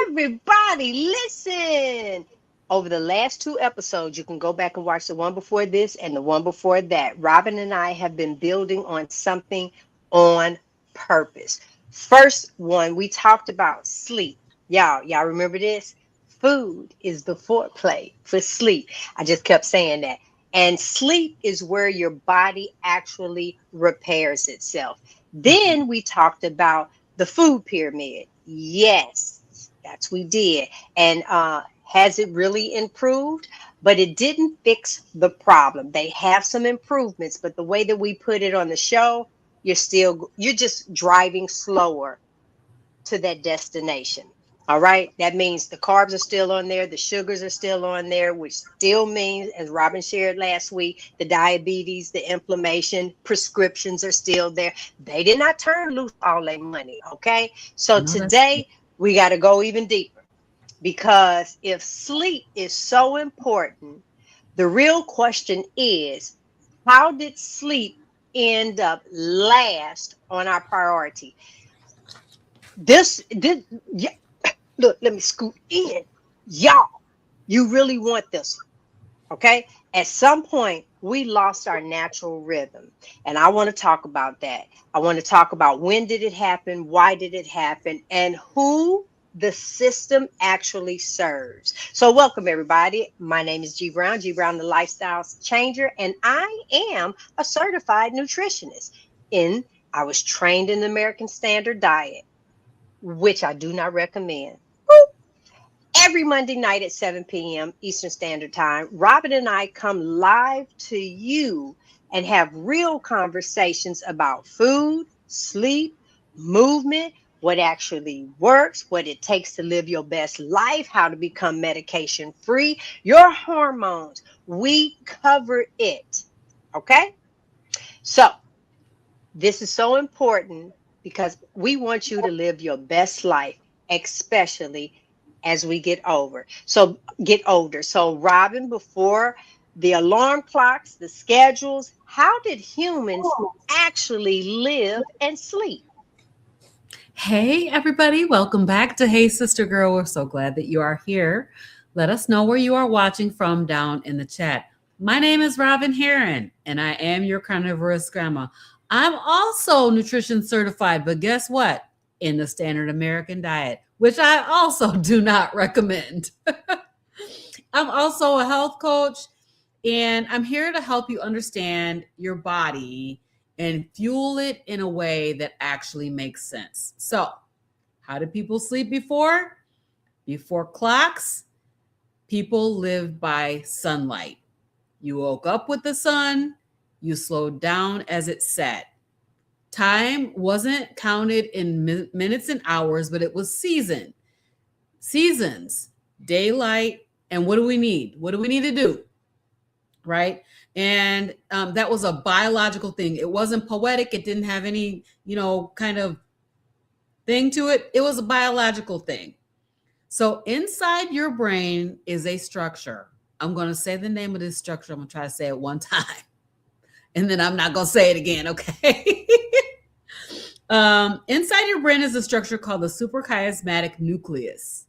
Everybody, listen. Over the last two episodes, you can go back and watch the one before this and the one before that. Robin and I have been building on something on purpose. First one, we talked about sleep. Y'all remember this? Food is the foreplay for sleep. I just kept saying that. And sleep is where your body actually repairs itself. Then we talked about the food pyramid. Yes, that's we did. And has it really improved? But it didn't fix the problem. They have some improvements, but the way that we put it on the show, you're just driving slower to that destination. All right. That means the carbs are still on there. The sugars are still on there, which still means, as Robin shared last week, the diabetes, the inflammation, prescriptions are still there. They did not turn loose all their money. Okay. So No, that's today we got to go even deeper because if sleep is so important, the real question is, how did sleep end up last on our priority? This, yeah, look, let me scoot in. Y'all, you really want this one, okay? At some point, we lost our natural rhythm. And I want to talk about that. I want to talk about when did it happen, why did it happen, and who the system actually serves. So welcome everybody. My name is G Brown, the lifestyle changer, and I am a certified nutritionist. In I was trained in the American Standard Diet, which I do not recommend. Every Monday night at 7 p.m. Eastern Standard Time, Robin and I come live to you and have real conversations about food, sleep, movement, what actually works, what it takes to live your best life, how to become medication free, your hormones. We cover it. Okay? So, this is so important because we want you to live your best life, especially as we get older. So, Robin, before the alarm clocks, the schedules, how did humans actually live and sleep? Hey, everybody. Welcome back to Hey, Sister Girl. We're so glad that you are here. Let us know where you are watching from down in the chat. My name is Robin Heron, and I am your carnivorous grandma. I'm also nutrition certified, but guess what? In the standard American diet, which I also do not recommend. I'm also a health coach, and I'm here to help you understand your body and fuel it in a way that actually makes sense. So, how did people sleep before? Before clocks, people lived by sunlight. You woke up with the sun, you slowed down as it set. Time wasn't counted in minutes and hours, but it was seasons, daylight, and what do we need? What do we need to do? Right? And that was a biological thing. It wasn't poetic. It didn't have any, kind of thing to it. It was a biological thing. So inside your brain is a structure. I'm going to say the name of this structure. I'm going to try to say it one time. And then I'm not going to say it again, okay? Inside your brain is a structure called the suprachiasmatic nucleus.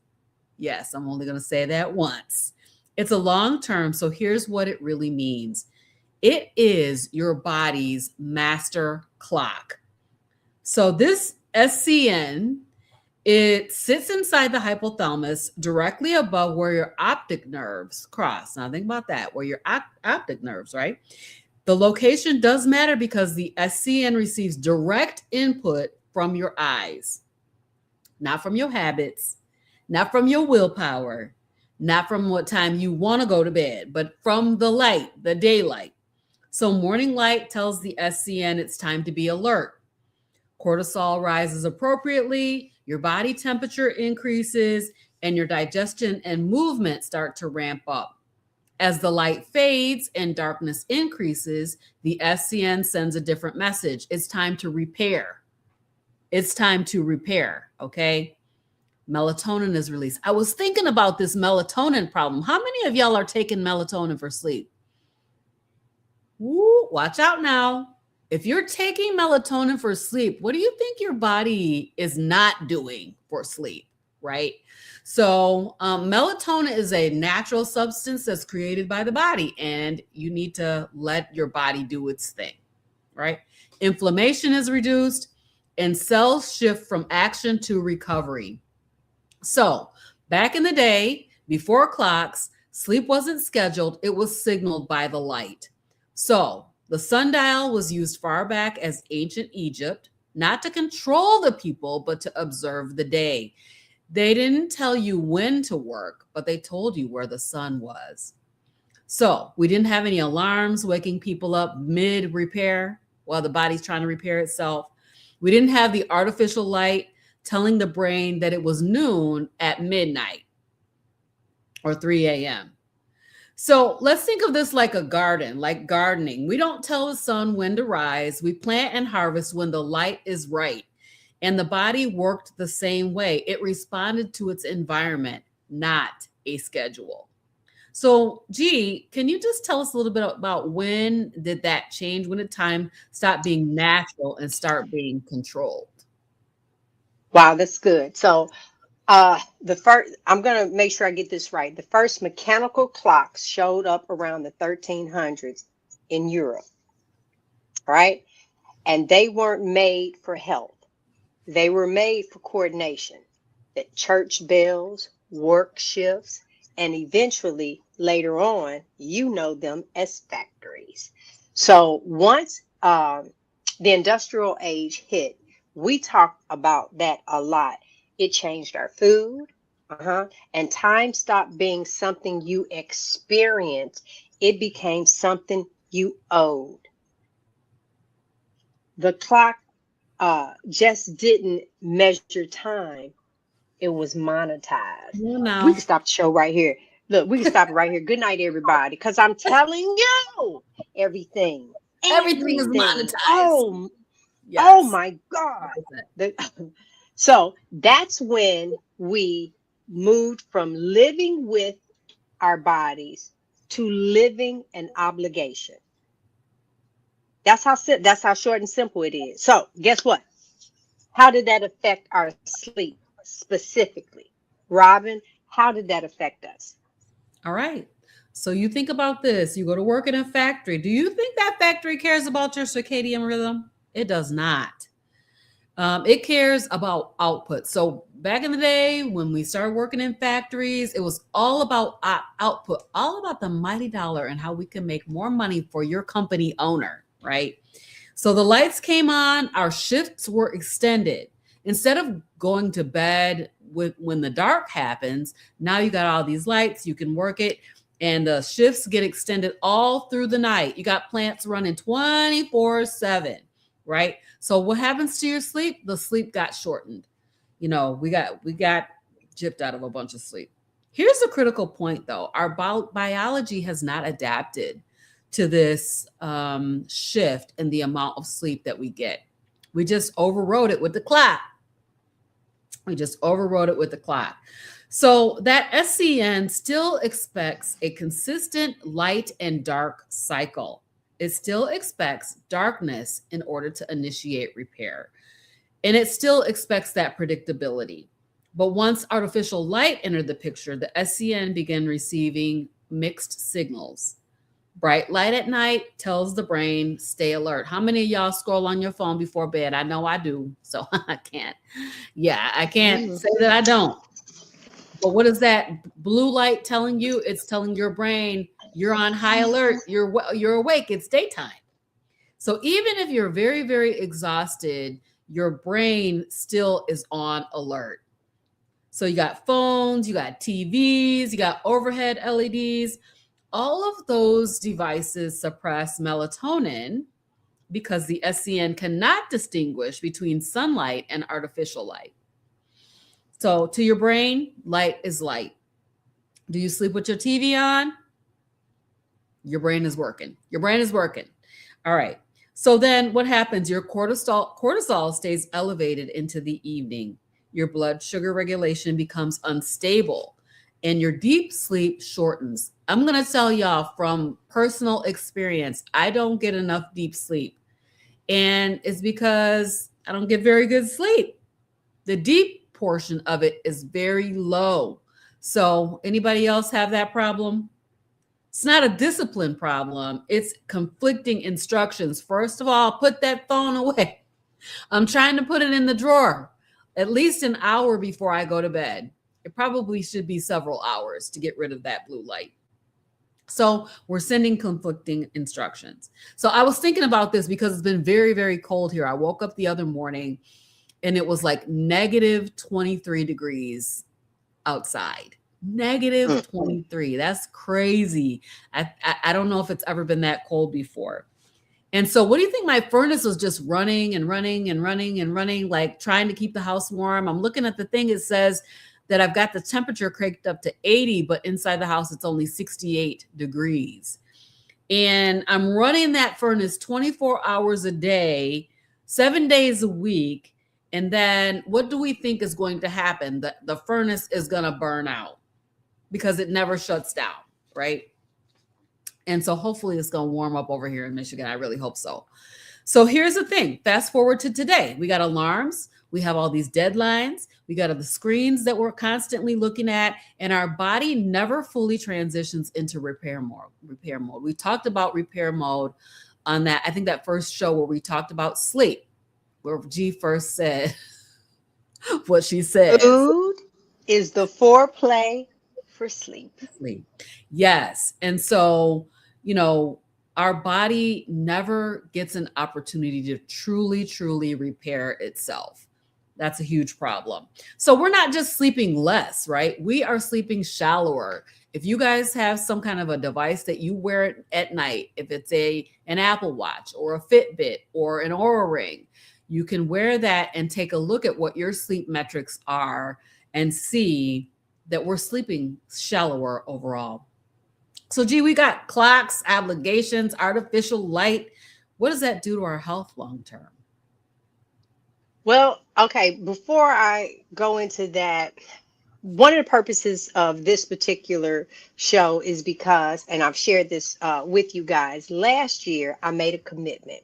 Yes, I'm only going to say that once. It's a long term, so here's what it really means. It is your body's master clock. So this SCN, it sits inside the hypothalamus directly above where your optic nerves cross. Now think about that, where your optic nerves, right? The location does matter because the SCN receives direct input from your eyes, not from your habits, not from your willpower, not from what time you want to go to bed, but from the light, the daylight. So morning light tells the SCN it's time to be alert. Cortisol rises appropriately, your body temperature increases, and your digestion and movement start to ramp up. As the light fades and darkness increases, the SCN sends a different message. It's time to repair. It's time to repair, okay? Melatonin is released. I was thinking about this melatonin problem. How many of y'all are taking melatonin for sleep? Ooh, watch out now. If you're taking melatonin for sleep, what do you think your body is not doing for sleep? right? So, melatonin is a natural substance that's created by the body, and you need to let your body do its thing, right? Inflammation is reduced, and cells shift from action to recovery. So, back in the day, before clocks, sleep wasn't scheduled, it was signaled by the light. So, the sundial was used far back as ancient Egypt, not to control the people, but to observe the day. They didn't tell you when to work, but they told you where the sun was. So, we didn't have any alarms waking people up mid repair while the body's trying to repair itself. We didn't have the artificial light telling the brain that it was noon at midnight or 3 a.m. So let's think of this like a garden, like gardening. We don't tell the sun when to rise. We plant and harvest when the light is right. And the body worked the same way. It responded to its environment, not a schedule. So, G, can you just tell us a little bit about when did that change? When did time stop being natural and start being controlled? Wow, that's good. So, the first, I'm going to make sure I get this right. The first mechanical clocks showed up around the 1300s in Europe, right? And they weren't made for health. They were made for coordination. The church bells, work shifts, and eventually later on, you know them as factories. So once the industrial age hit, we talked about that a lot. It changed our food, and time stopped being something you experienced. It became something you owed. The clock just didn't measure time, it was monetized. You We know, can stop the show right here. Look, we can stop it right here. Good night, everybody. Because I'm telling you everything. everything is Everything. monetized. Oh Yes. my God. 100%. So that's when we moved from living with our bodies to living an obligation. That's how short and simple it is. So guess what? How did that affect our sleep specifically? Robin, how did that affect us? All right. So you think about this. You go to work in a factory. Do you think that factory cares about your circadian rhythm? It does not. It cares about output. So back in the day when we started working in factories, it was all about output, all about the mighty dollar and how we can make more money for your company owner, right? So the lights came on, our shifts were extended. Instead of going to bed when the dark happens, now you got all these lights, you can work it, and the shifts get extended all through the night. You got plants running 24/7, right? So what happens to your sleep? The sleep got shortened. We got gypped out of a bunch of sleep. Here's a critical point though. Our biology has not adapted to this shift in the amount of sleep that we get. We just overrode it with the clock. We just overrode it with the clock. So that SCN still expects a consistent light and dark cycle. It still expects darkness in order to initiate repair. And it still expects that predictability. But once artificial light entered the picture, the SCN began receiving mixed signals. Bright light at night tells the brain, stay alert. How many of y'all scroll on your phone before bed? I know I do, so I can't. Yeah, I can't Mhm. say that I don't. But what is that blue light telling you? It's telling your brain you're on high alert. You're awake. It's daytime. So even if you're very, very exhausted, your brain still is on alert. So you got phones, you got TVs, you got overhead LEDs. All of those devices suppress melatonin because the SCN cannot distinguish between sunlight and artificial light. So to your brain, light is light. Do you sleep with your TV on? Your brain is working. Your brain is working. All right. So then what happens? Your cortisol stays elevated into the evening. Your blood sugar regulation becomes unstable and your deep sleep shortens. I'm going to tell y'all from personal experience, I don't get enough deep sleep. And it's because I don't get very good sleep. The deep portion of it is very low. So anybody else have that problem? It's not a discipline problem. It's conflicting instructions. First of all, put that phone away. I'm trying to put it in the drawer at least an hour before I go to bed. It probably should be several hours to get rid of that blue light. So we're sending conflicting instructions. So I was thinking about this because it's been very, very cold here. I woke up the other morning and it was like negative 23 degrees outside. Negative 23. That's crazy. I don't know if it's ever been that cold before. And so what do you think? My furnace was just running and running and running and running, like trying to keep the house warm. I'm looking at the thing. It says that I've got the temperature cranked up to 80, but inside the house, it's only 68 degrees. And I'm running that furnace 24 hours a day, 7 days a week. And then what do we think is going to happen? The furnace is going to burn out because it never shuts down, right? And so hopefully it's going to warm up over here in Michigan. I really hope so. So here's the thing. Fast forward to today. We got alarms. We have all these deadlines. We got the screens that we're constantly looking at, and our body never fully transitions into repair mode. We talked about repair mode on that. I think that first show where we talked about sleep, where G first said what she said. Food is the foreplay for sleep. Yes. And so, our body never gets an opportunity to truly, truly repair itself. That's a huge problem. So we're not just sleeping less, right? We are sleeping shallower. If you guys have some kind of a device that you wear at night, if it's an Apple Watch or a Fitbit or an Oura Ring, you can wear that and take a look at what your sleep metrics are and see that we're sleeping shallower overall. So, G, we got clocks, obligations, artificial light. What does that do to our health long term? Well, okay, before I go into that, one of the purposes of this particular show is because, and I've shared this with you guys, last year I made a commitment.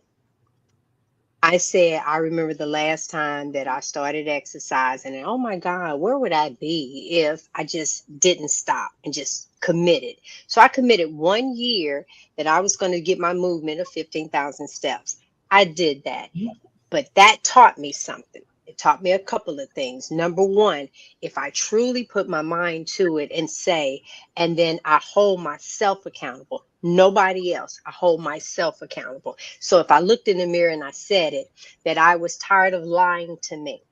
I said, I remember the last time that I started exercising, and oh my God, where would I be if I just didn't stop and just committed? So I committed 1 year that I was going to get my movement of 15,000 steps. I did that, but that taught me something. It taught me a couple of things. Number one, if I truly put my mind to it and say, and then I hold myself accountable, nobody else, I hold myself accountable. So if I looked in the mirror and I said it, that I was tired of lying to me.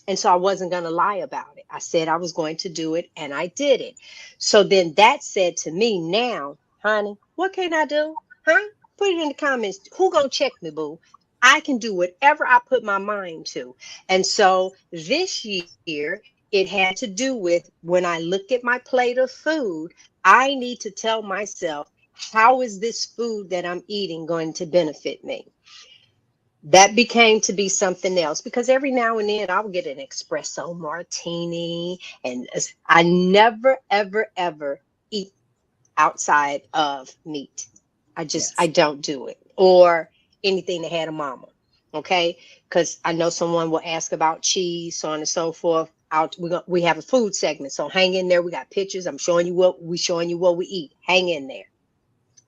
And so I wasn't going to lie about it. I said I was going to do it and I did it. So then that said to me, now, honey, what can I do? Huh? Put it in the comments. Who gonna check me, boo? I can do whatever I put my mind to. And so this year, it had to do with when I look at my plate of food, I need to tell myself, how is this food that I'm eating going to benefit me? That became to be something else because every now and then I would get an espresso martini, and I never, ever, ever eat outside of meat. I don't do it, or anything that had a mama. Okay, because I know someone will ask about cheese, so on and so forth. We have a food segment, so hang in there. We got pictures. I'm showing you what we eat. Hang in there.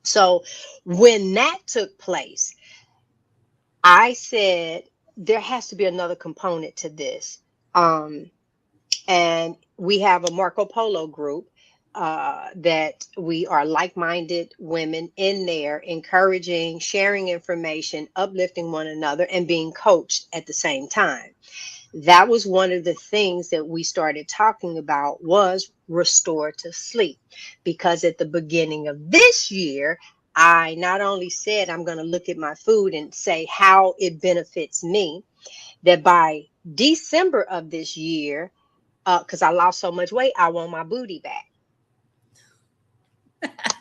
So when that took place, I said there has to be another component to this. And we have a Marco Polo group that we are like-minded women in there, encouraging, sharing information, uplifting one another, and being coached at the same time. That was one of the things that we started talking about, was restorative sleep, because at the beginning of this year, I not only said I'm going to look at my food and say how it benefits me, that by December of this year, because I lost so much weight, I want my booty back.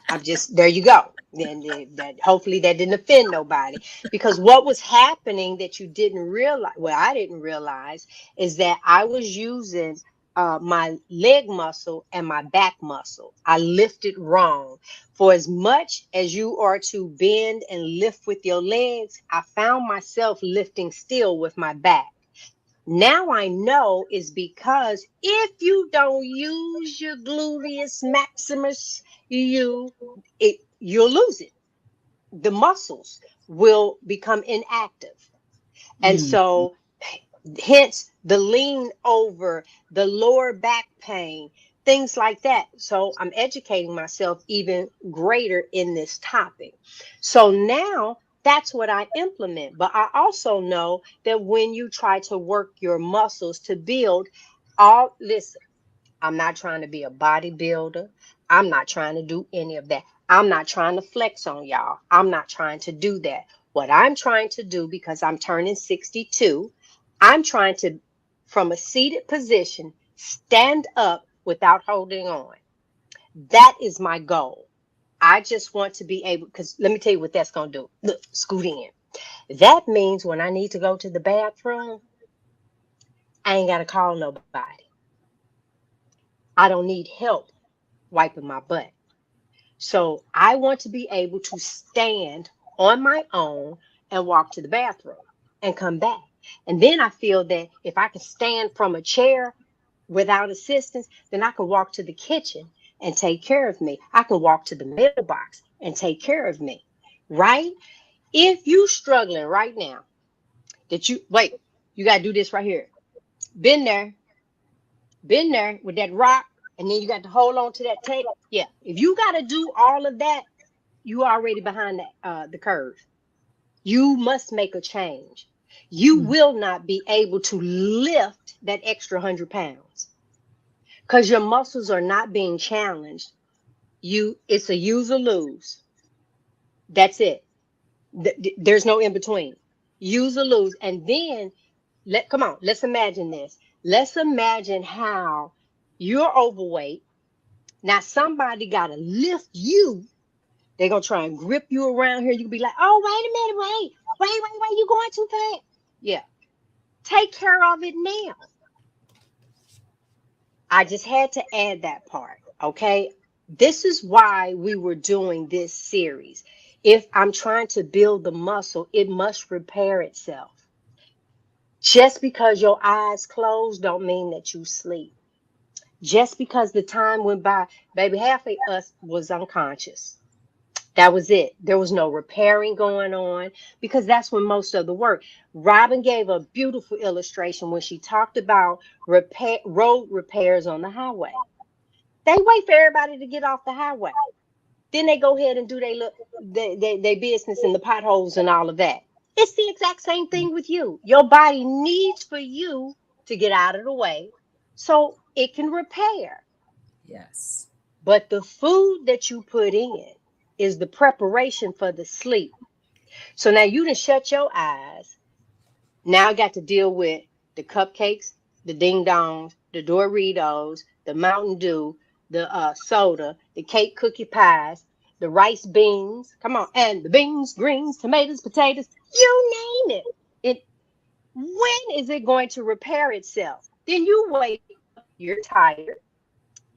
I'm just, there you go. And that hopefully that didn't offend nobody, because what was happening that you didn't realize, well, I didn't realize, is that I was using my leg muscle and my back muscle. I lifted wrong. For as much as you are to bend and lift with your legs, I found myself lifting still with my back. Now I know is because if you don't use your gluteus maximus, you'll lose it. The muscles will become inactive. And Mm. so hence the lean over, the lower back pain, things like that. So I'm educating myself even greater in this topic. So now that's what I implement. But I also know that when you try to work your muscles to build, listen, I'm not trying to be a bodybuilder. I'm not trying to do any of that. I'm not trying to flex on y'all. I'm not trying to do that. What I'm trying to do, because I'm turning 62, I'm trying to, from a seated position, stand up without holding on. That is my goal. I just want to be able, because let me tell you what that's going to do. Look, scoot in. That means when I need to go to the bathroom, I ain't got to call nobody. I don't need help wiping my butt. So I want to be able to stand on my own and walk to the bathroom and come back. And then I feel that if I can stand from a chair without assistance, then I can walk to the kitchen and take care of me. I can walk to the mailbox and take care of me. Right? If you struggling right now, that you wait, you got to do this right here. Been there, been there with that rock, and then you got to hold on to that tape. Yeah. If you got to do all of that, you already behind the curve. You must make a change. You Mm. will not be able to lift that extra 100 pounds because your muscles are not being challenged. It's a use or lose. That's it. There's no in between. Use or lose. And then come on, let's imagine this. Let's imagine how you're overweight. Now somebody gotta lift you. They're gonna try and grip you around here. You can be like, oh, wait a minute, wait, you going too fast. Yeah. Take care of it now. I just had to add that part. Okay. This is why we were doing this series. If I'm trying to build the muscle, it must repair itself. Just because your eyes closed don't mean that you sleep. Just because the time went by, baby, half of us was unconscious. That was it. There was no repairing going on because that's when most of the work. Robin gave a beautiful illustration when she talked about road repairs on the highway. They wait for everybody to get off the highway. Then they go ahead and do their business in the potholes and all of that. It's the exact same thing with you. Your body needs for you to get out of the way so it can repair. Yes. But the food that you put in is the preparation for the sleep. So now you done shut your eyes. Now I got to deal with the cupcakes, the ding dongs, the Doritos, the Mountain Dew, the soda, the cake cookie pies, the rice beans. Come on, and the beans, greens, tomatoes, potatoes, you name it. It when is it going to repair itself? Then you wake up, you're tired,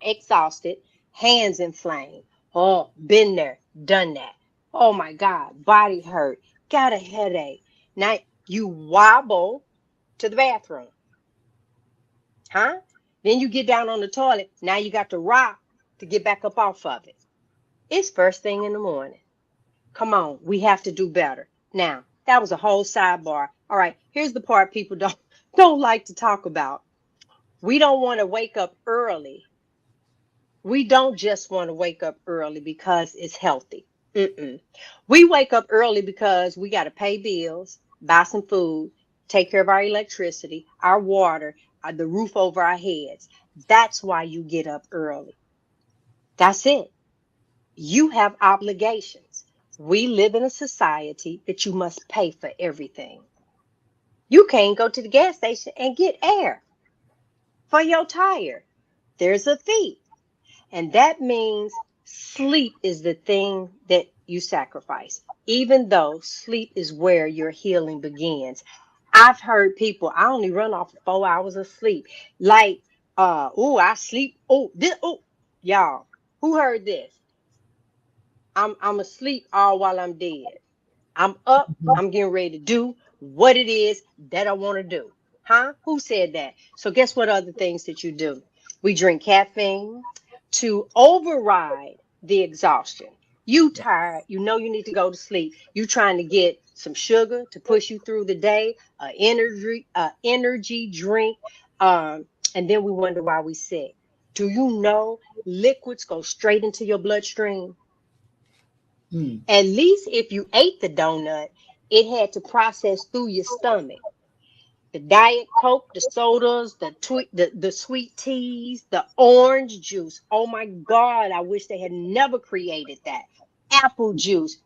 exhausted, hands inflamed. Oh, been there, done that. Oh my God, body hurt, got a headache. Now you wobble to the bathroom, huh? Then you get down on the toilet. Now you got to rock to get back up off of it. It's first thing in the morning. Come on, we have to do better. Now, that was a whole sidebar. All right, here's the part people don't like to talk about. We don't want to wake up early. We don't just want to wake up early because it's healthy. Mm-mm. We wake up early because we got to pay bills, buy some food, take care of our electricity, our water, the roof over our heads. That's why you get up early. That's it. You have obligations. We live in a society that you must pay for everything. You can't go to the gas station and get air for your tire. There's a fee. And that means sleep is the thing that you sacrifice, even though sleep is where your healing begins. I've heard people, I only run off 4 hours of sleep. Like, oh, I sleep. Y'all, who heard this? I'm asleep all while I'm dead. I'm up, Mhm. I'm getting ready to do what it is that I want to do. Huh? Who said that? So guess what other things that you do? We drink caffeine to override the exhaustion. You tired, you know you need to go to sleep. You trying to get some sugar to push you through the day, energy drink, and then we wonder why we sick. Do you know liquids go straight into your bloodstream? Mm. At least if you ate the donut, it had to process through your stomach. The diet coke, the sodas, the sweet teas, the orange juice. Oh my God, I wish they had never created that. Apple juice.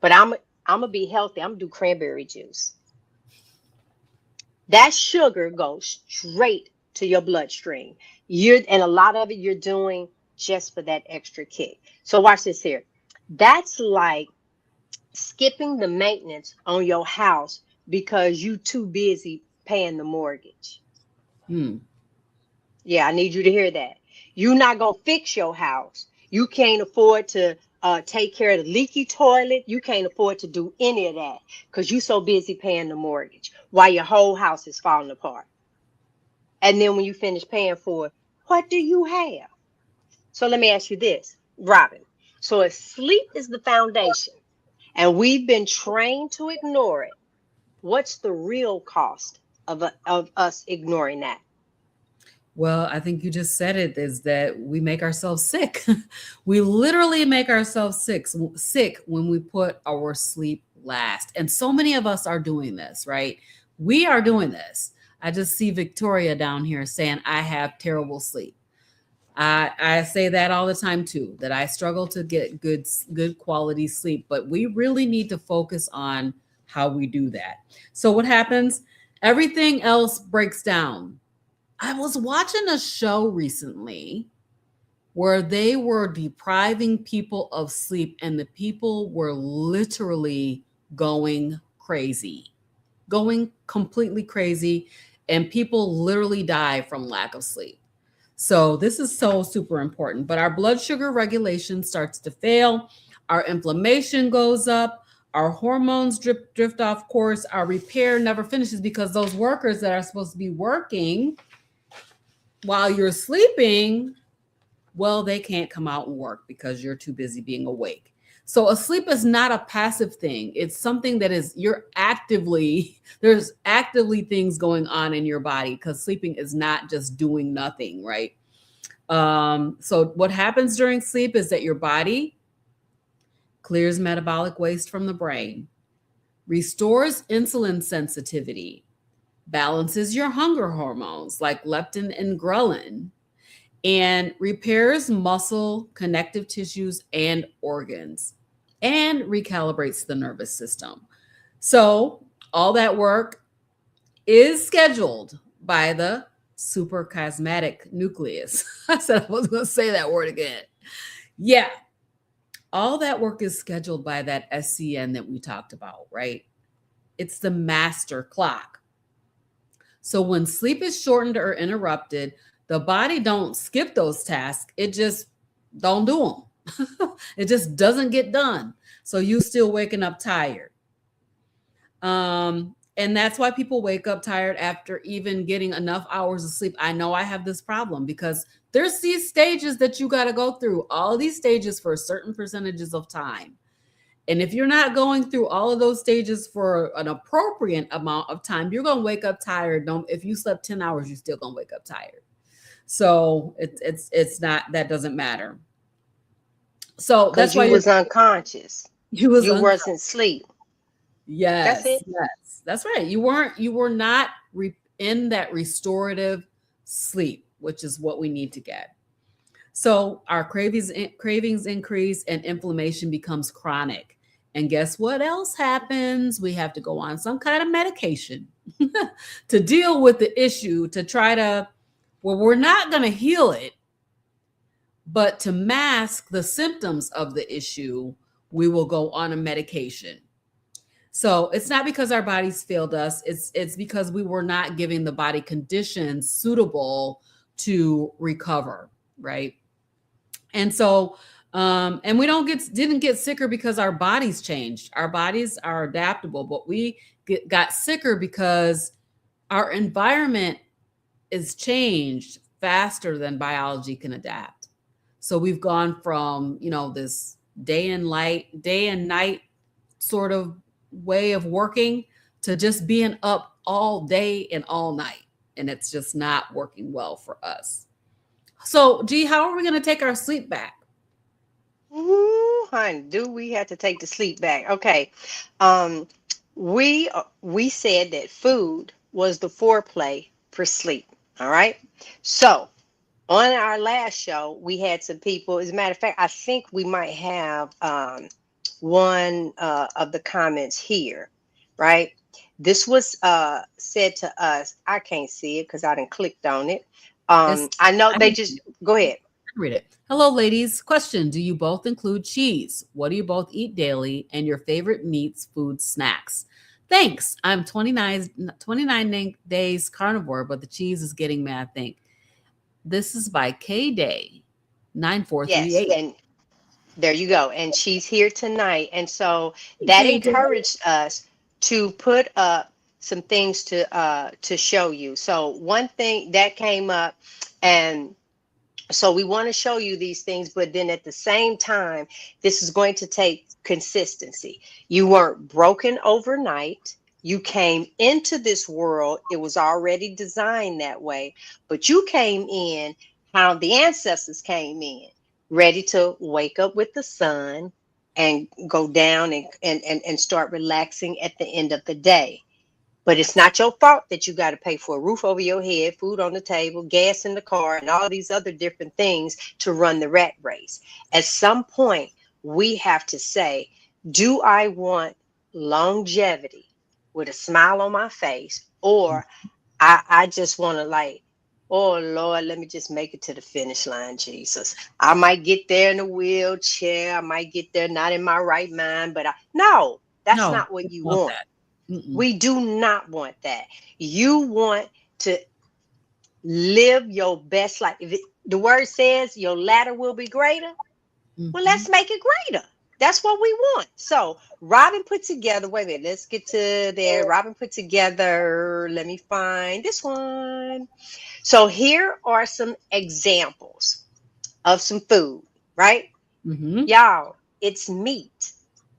But I'm gonna be healthy. I'm gonna do cranberry juice. That sugar goes straight to your bloodstream. And a lot of it you're doing just for that extra kick. So watch this here. That's like skipping the maintenance on your house because you too busy paying the mortgage. Mm. Yeah, I need you to hear that. You're not gonna fix your house. You can't afford to take care of the leaky toilet. You can't afford to do any of that because you're so busy paying the mortgage while your whole house is falling apart. And then when you finish paying for it, what do you have? So let me ask you this, Robin. So if sleep is the foundation and we've been trained to ignore it, what's the real cost of us ignoring that? Well, I think you just said it, is that we make ourselves sick. We literally make ourselves sick when we put our sleep last. And so many of us are doing this, right? We are doing this. I just see Victoria down here saying, I have terrible sleep. I say that all the time too, that I struggle to get good quality sleep, but we really need to focus on how we do that. So what happens? Everything else breaks down. I was watching a show recently where they were depriving people of sleep, and the people were literally going crazy, going completely crazy, and people literally die from lack of sleep. So, this is so super important. But our blood sugar regulation starts to fail, our inflammation goes up, our hormones drift off course, our repair never finishes because those workers that are supposed to be working while you're sleeping, well, they can't come out and work because you're too busy being awake. So a sleep is not a passive thing. It's something that is there's actively things going on in your body, because sleeping is not just doing nothing, right? So what happens during sleep is that your body clears metabolic waste from the brain, restores insulin sensitivity, balances your hunger hormones like leptin and ghrelin, and repairs muscle, connective tissues, and organs, and recalibrates the nervous system. So, all that work is scheduled by the suprachiasmatic nucleus. I said I was going to say that word again. Yeah, all that work is scheduled by that SCN that we talked about, right? It's the master clock. So when sleep is shortened or interrupted, the body don't skip those tasks. It just don't do them. It just doesn't get done. So you still waking up tired. And that's why people wake up tired after even getting enough hours of sleep. I know I have this problem because there's these stages that you got to go through, all these stages for certain percentages of time. And if you're not going through all of those stages for an appropriate amount of time, you're going to wake up tired. If you slept 10 hours, you're still going to wake up tired. So it's not, that doesn't matter. So Because that's why you was unconscious. you was You wasn't asleep. That's Yes, it. yes, that's right. You were not in that restorative sleep, which is what we need to get. So our cravings increase and inflammation becomes chronic. And guess what else happens? We have to go on some kind of medication to deal with the issue, to try to, well, we're not going to heal it, but to mask the symptoms of the issue, we will go on a medication. So it's not because our bodies failed us. It's because we were not giving the body conditions suitable to recover, right? And so, and we didn't get sicker because our bodies changed. Our bodies are adaptable, but we got sicker because Our environment is changed faster than biology can adapt. So we've gone from, this day and night sort of way of working to just being up all day and all night. And it's just not working well for us. So, G, how are we going to take our sleep back? Ooh, honey, do we have to take the sleep back? Okay. Um, we said that food was the foreplay for sleep. All right. So on our last show, we had some people. As a matter of fact, I think we might have one of the comments here, right? This was said to us. I can't see it because I didn't clicked on it. It's I know I they can just go ahead. read it. Hello, ladies. Question: do you both include cheese? What do you both eat daily? And your favorite meats, food, snacks? Thanks. I'm 29 days carnivore, but the cheese is getting me, I think. This is by K Day Yes, 9438. and there you go. And she's here tonight. And so Hey, that K Day. encouraged us to put up some things to show you. So one thing that came up, and so we want to show you these things, but then at the same time, this is going to take consistency. You weren't broken overnight. You came into this world, it was already designed that way, but you came in how the ancestors came in, ready to wake up with the sun and go down and start relaxing at the end of the day. But it's not your fault that you got to pay for a roof over your head, food on the table, gas in the car, and all these other different things to run the rat race. At some point, we have to say, do I want longevity with a smile on my face, or I just want to like, oh Lord, let me just make it to the finish line, Jesus. I might get there in a wheelchair. I might get there not in my right mind, but no, that's No, not what I you want want. that. Mm-mm. We do not want that. You want to live your best life. If the word says your ladder will be greater, well, Mm-hmm. let's make it greater. That's what we want. So Robin put together, wait a minute, let's get to there. Robin put together, let me find this one. So here are some examples of some food, right? Mm-hmm. Y'all, it's meat.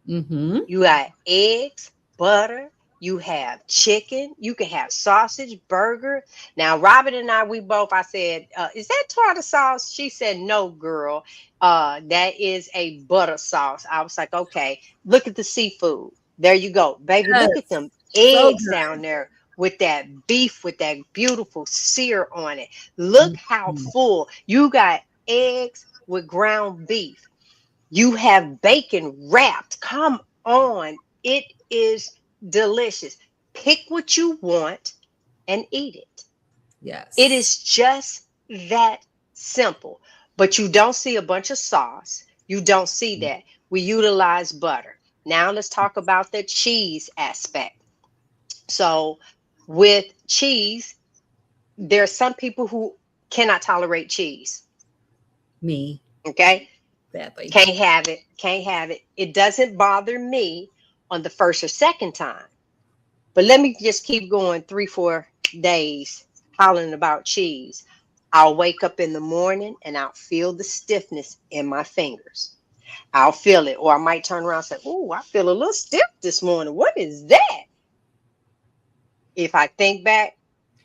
Mm-hmm. You got eggs, butter, you have chicken, you can have sausage, burger. Now, Robin and I, I said, is that tartar sauce? She said, no, girl. That is a butter sauce. I was like, okay, look at the seafood. There you go. Baby, look at Yes. them So eggs good. down there with that beef, with that beautiful sear on it. Look how Mhm. full. You got eggs with ground beef. You have bacon wrapped. Come on. It is delicious. Pick what you want and eat it. It Yes. is just that simple. But you don't see a bunch of sauce. You don't see that. We utilize butter. Now let's talk about the cheese aspect. So with cheese, there are some people who cannot tolerate cheese. Me. Okay. Badly. Can't have it. Can't have it. It doesn't bother me on the first or second time. But let me just keep going 3, 4 days hollering about cheese. I'll wake up in the morning and I'll feel the stiffness in my fingers. I'll feel it. Or I might turn around and say, oh, I feel a little stiff this morning. What is that? If I think back,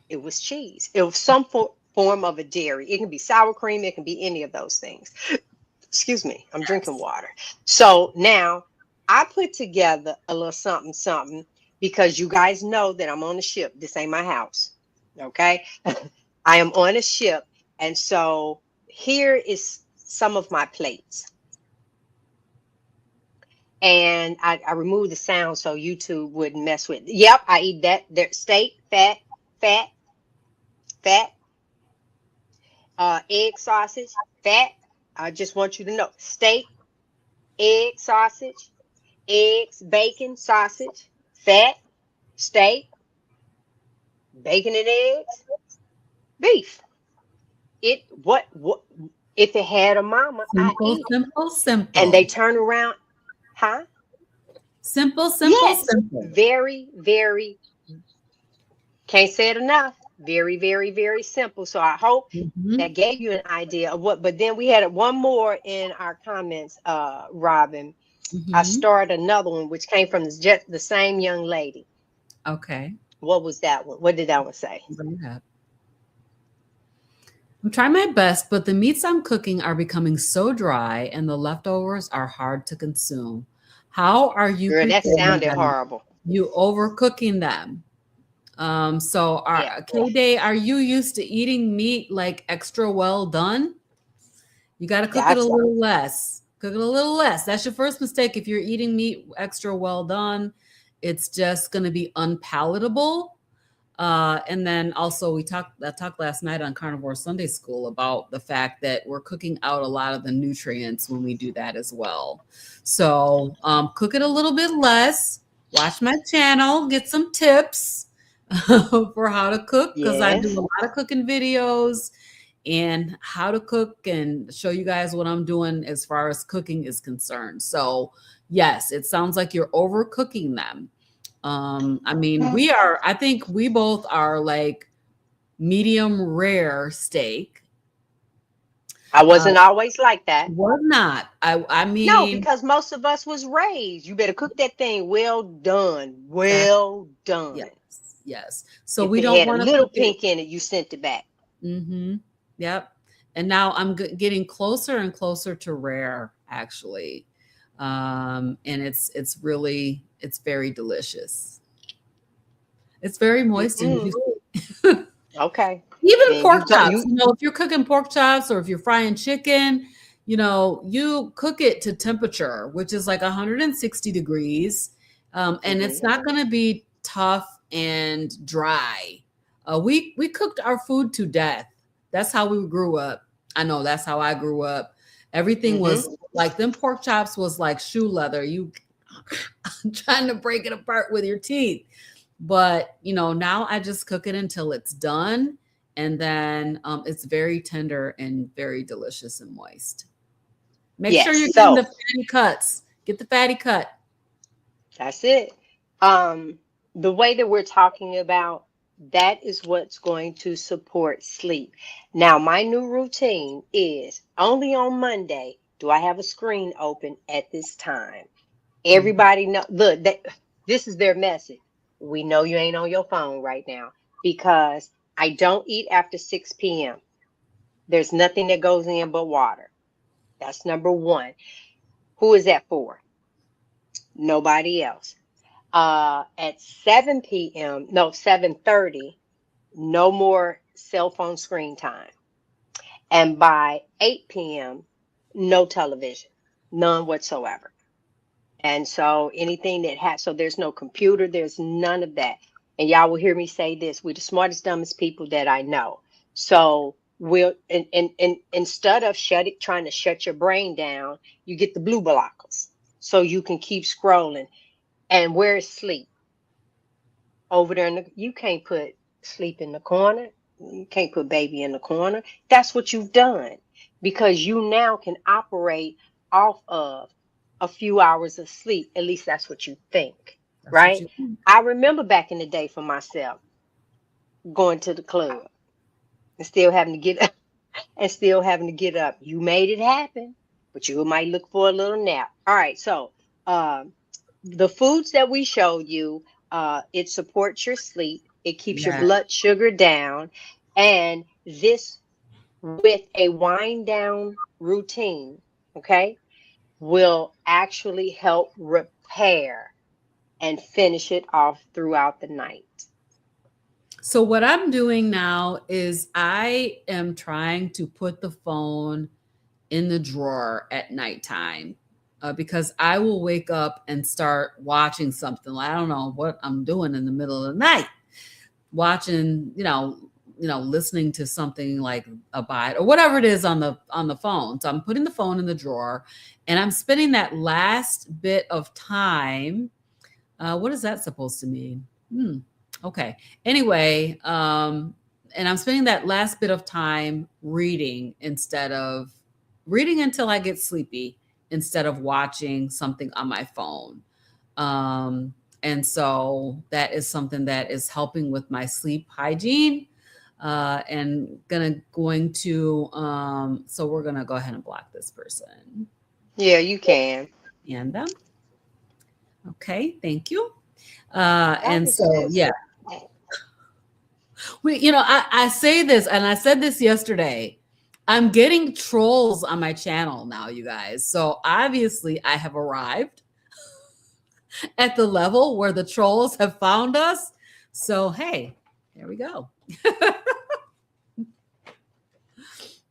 it was cheese. It was some form of a dairy. It can be sour cream. It can be any of those things. Excuse me, I'm drinking Yes. water. So now I put together a little something, something, because you guys know that I'm on a ship. This ain't my house. Okay. I am on a ship. And so here is some of my plates. And I removed the sound so YouTube wouldn't mess with. Yep, I eat that. There, steak, fat, fat, egg sausage, fat. I just want you to know steak, egg sausage, eggs, bacon, sausage, fat, steak, bacon and eggs, beef. What if it had a mama, I Simple, eat it. simple, And they simple. turn around, huh? Simple, simple, Yes, simple. very, very. Can't say it enough. Very, very, very simple. So I hope Mhm, that gave you an idea of what. But then we had one more in our comments, Robin. I mhm. started another one which came from the same young lady. Okay. What was that one? What did that one say? Bring it up. I'm trying my best, but the meats I'm cooking are becoming so dry and the leftovers are hard to consume. How are you Girl, that preparing sounded them? horrible. You overcooking them. So Yeah. K Day, are you used to eating meat like extra well done? You got to cook it a That's little less. Cook it a little less. That's your first mistake. If you're eating meat extra well done, it's just going to be unpalatable. And then also I talked last night on Carnivore Sunday School about the fact that we're cooking out a lot of the nutrients when we do that as well. So cook it a little bit less. Watch my channel, get some tips for how to cook because I do a yes. lot of cooking videos and how to cook and show you guys what I'm doing as far as cooking is concerned. So yes, it sounds like you're overcooking them. I mean, I think we both are like medium rare steak. I Uh, wasn't always like that. was not. I No, mean, because most of us was raised. You better cook that thing well done. that, Well done. yes, yes. So If we it don't had a want to little cook it. pink in it, you sent it back. Mm-hmm. Yep. And now I'm getting closer and closer to rare, actually. And it's really it's very delicious. It's very moist and Mm-mm. juicy. Okay. Even Then pork chops, if you're cooking pork chops or if you're frying chicken, you cook it to temperature, which is like 160 degrees. And hmm it's not going to be tough and dry. We cooked our food to death. That's how we grew up. I know that's how I grew up. Everything hmm was like them pork chops was like shoe leather. You trying to break it apart with your teeth. But now I just cook it until it's done, and then it's very tender and very delicious and moist. Make sure you're Yes. getting the So fatty cuts. Get the fatty cut. that's it. Um, the way that we're talking about, that is what's going to support sleep. Now, my new routine is only on Monday do I have a screen open at this time. Mhm. Everybody know, look, this is their message. We know you ain't on your phone right now because I don't eat after 6 p.m. There's nothing that goes in but water. That's number one. Who is that for? Nobody else. At 7 p.m., no, 7:30, no more cell phone screen time. And by 8 p.m., no television, none whatsoever. And so anything that has, so there's no computer, there's none of that. And y'all will hear me say this, we're the smartest, dumbest people that I know. So we'll, and instead of trying to shut your brain down, you get the blue blockers so you can keep scrolling. And where is sleep? Over there you can't put sleep in the corner. You can't put baby in the corner. That's what you've done because you now can operate off of a few hours of sleep. At least that's what you think, That's what right? you think. I remember back in the day for myself going to the club and still having to get up and still having to get up. You made it happen, but you might look for a little nap. All right, so um the foods that we showed you, it supports your sleep, it keeps your Yeah. blood sugar down, and this with a wind down routine, okay, will actually help repair and finish it off throughout the night. So what I'm doing now is I am trying to put the phone in the drawer at nighttime because I will wake up and start watching something. I don't know what I'm doing in the middle of the night, watching, listening to something like a bite or whatever it is on the phone. So I'm putting the phone in the drawer, and I'm spending that last bit of time. What is that supposed to mean? Okay. Anyway, and I'm spending that last bit of time reading instead of reading until I get sleepy instead of watching something on my phone. And so that is something that is helping with my sleep hygiene. And going to so we're gonna go ahead and block this person. Yeah, you can. And okay, thank you. That And was so just yeah, I say this, and I said this yesterday. I'm getting trolls on my channel now, you guys. So obviously I have arrived at the level where the trolls have found us. So hey, there we go.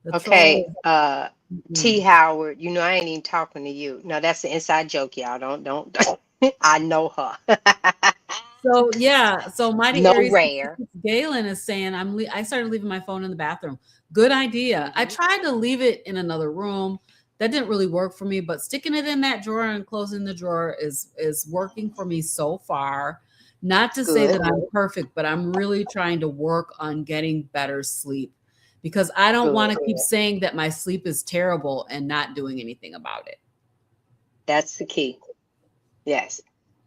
The okay. troll. T. Mm. Howard, you know I ain't even talking to you. No, that's an inside joke, y'all. Don't. I know her. So yeah, so Mighty No Aries rare. Galen is saying I started leaving my phone in the bathroom. Good idea. I Mhm. tried to leave it in another room. That didn't really work for me, but sticking it in that drawer and closing the drawer is working for me so far. Not to say Good. that I'm perfect, but I'm really trying to work on getting better sleep because I don't want Good. to keep saying that my sleep is terrible and not doing anything about it. That's the key. Yes.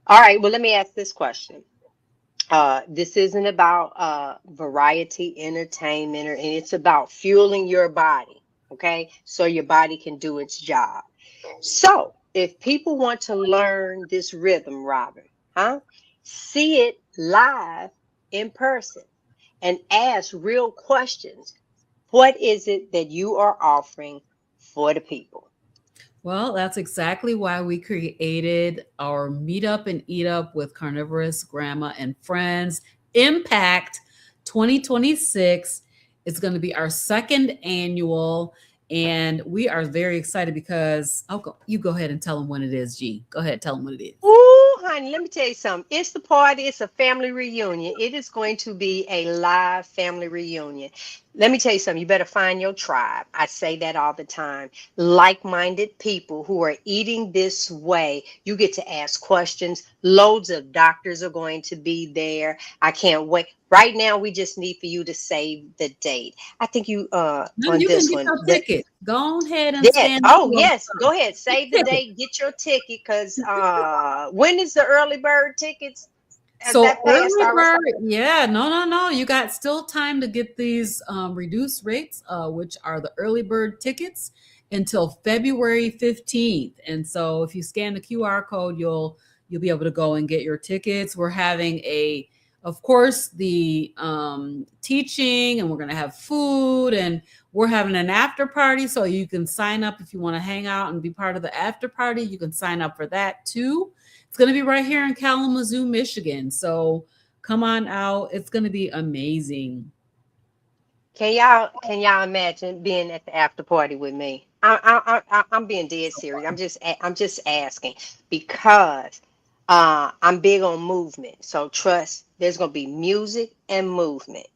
All right. Well, let me ask this question. This isn't about variety entertainment, and it's about fueling your body. Okay. So your body can do its job. So if people want to learn this rhythm, Robin, huh? See it live in person and ask real questions. What is it that you are offering for the people? Well, that's exactly why we created our Meet Up and Eat Up with Carnivorous Grandma and Friends Impact 2026. It's going to be our second annual, and we are very excited because you go ahead and tell them when it is, G. Go ahead, tell them what it is. Ooh, honey, let me tell you something. It's the party. It's a family reunion. It is going to be a live family reunion. Let me tell you something. You better find your tribe. I say that all the time. Like-minded people who are eating this way. You get to ask questions. Loads of doctors are going to be there. I can't wait. Right now, we just need for you to save the date. I think you No, on you can this get one. your ticket. Go ahead and Yes. scan the Oh, QR yes. code. Go ahead. Get Save the your ticket. date. Get your ticket because when is the early bird tickets? Has So that passed early already? bird, yeah, no. You got still time to get these reduced rates, which are the early bird tickets until February 15th. And so if you scan the QR code, you'll be able to go and get your tickets. We're having of course, the teaching, and we're gonna have food, and we're having an after party. So you can sign up if you want to hang out and be part of the after party. You can sign up for that too. It's going to be right here in Kalamazoo, Michigan. So come on out. It's going to be amazing. Can y'all imagine being at the after party with me? I'm being dead serious. I'm just asking because I'm big on movement. So trust, there's gonna be music and movement.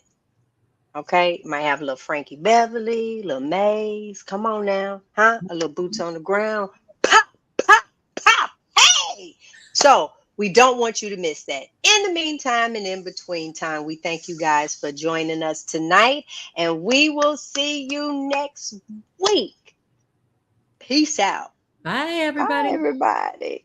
Okay, might have a little Frankie Beverly, little Maze. Come on now, huh? A little boots on the ground. Pop, pop, pop. Hey! So we don't want you to miss that. In the meantime and in between time, we thank you guys for joining us tonight, and we will see you next week. Peace out. Bye, Bye, everybody. everybody.